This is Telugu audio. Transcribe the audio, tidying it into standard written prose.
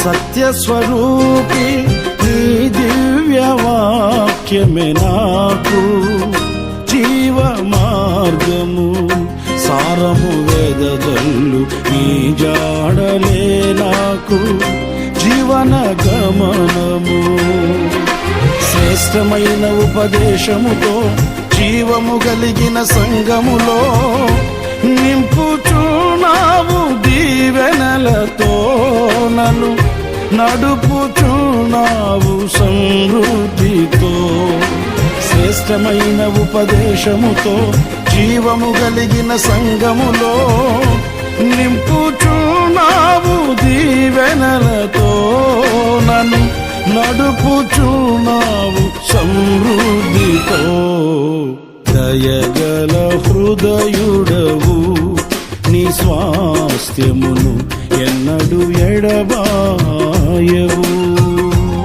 సత్యస్వరూపి నీ దివ్య వాక్యమే నాకు జీవ మార్గము, సారము వెదజల్లు నీ జాడలే నాకు జీవన గమనము. శ్రేష్టమైన ఉపదేశముతో జీవము కలిగిన సంగములో నింపుచున్నావు దీవెనలతో, నన్ను నడుపుచున్నావు సమృద్ధితో. శ్రేష్టమైన ఉపదేశముతో జీవము కలిగిన సంగములో నింపుచున్నావు దీవెనలతో, నన్ను నడుపుచున్నావు సమృద్ధితో. దయగల హృదయుడవు, నీ స్వాస్థ్యమును ఎన్నడు ఎడబా